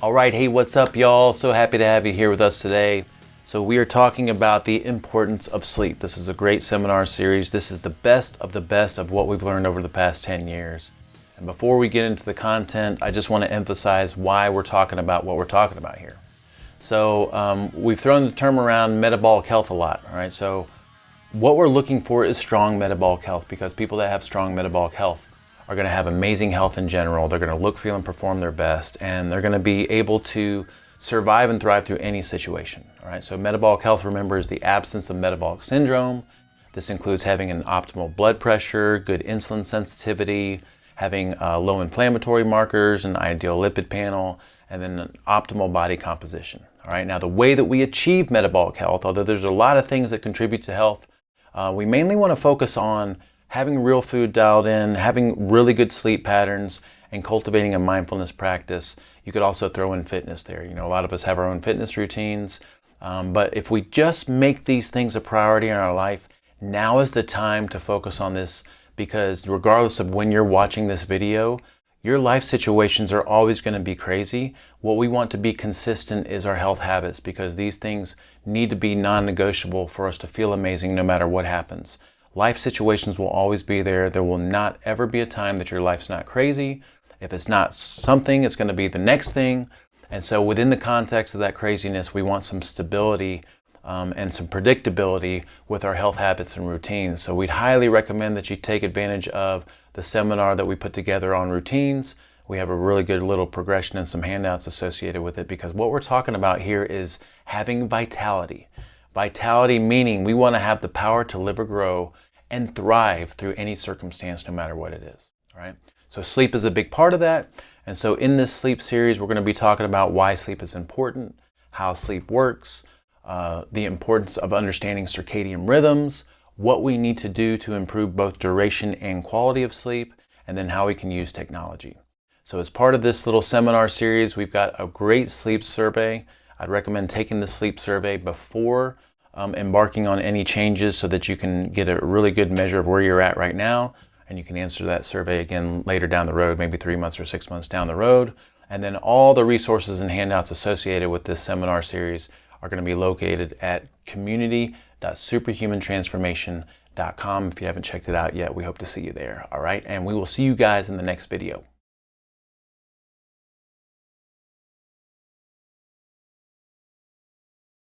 All right, hey, what's up, y'all? So happy to have you here with us today. So we are talking about the importance of sleep. This is a great seminar series. This is the best of what we've learned over the past 10 years. And before we get into the content, I just want to emphasize why we're talking about what we're talking about here. So we've thrown the term around metabolic health a lot, all right? So what we're looking for is strong metabolic health, because people that have strong metabolic health are going to have amazing health in general. They're going to look, feel, and perform their best, and they're going to be able to survive and thrive through any situation. All right. So metabolic health, remember, is the absence of metabolic syndrome. This includes having an optimal blood pressure, good insulin sensitivity, having low inflammatory markers, an ideal lipid panel, and then an optimal body composition. All right. Now, the way that we achieve metabolic health, although there's a lot of things that contribute to health, we mainly want to focus on having real food dialed in, having really good sleep patterns, and cultivating a mindfulness practice. You could also throw in fitness there. You know, a lot of us have our own fitness routines, but if we just make these things a priority in our life, now is the time to focus on this, because regardless of when you're watching this video, your life situations are always going to be crazy. What we want to be consistent is our health habits, because these things need to be non-negotiable for us to feel amazing no matter what happens. Life situations will always be there. There will not ever be a time that your life's not crazy. If it's not something, it's going to be the next thing. And so within the context of that craziness, we want some stability and some predictability with our health habits and routines. So we'd highly recommend that you take advantage of the seminar that we put together on routines. We have a really good little progression and some handouts associated with it, because what we're talking about here is having vitality. Vitality meaning we want to have the power to live or grow and thrive through any circumstance, no matter what it is. All right. So sleep is a big part of that. And so in this sleep series, we're going to be talking about why sleep is important, how sleep works, the importance of understanding circadian rhythms, what we need to do to improve both duration and quality of sleep, and then how we can use technology. So as part of this little seminar series, we've got a great sleep survey. I'd recommend taking the sleep survey before embarking on any changes, so that you can get a really good measure of where you're at right now, and you can answer that survey again later down the road, maybe 3 months or 6 months down the road. And then all the resources and handouts associated with this seminar series are going to be located at community.superhumantransformation.com. If you haven't checked it out yet, we hope to see you there. All right, and we will see you guys in the next video.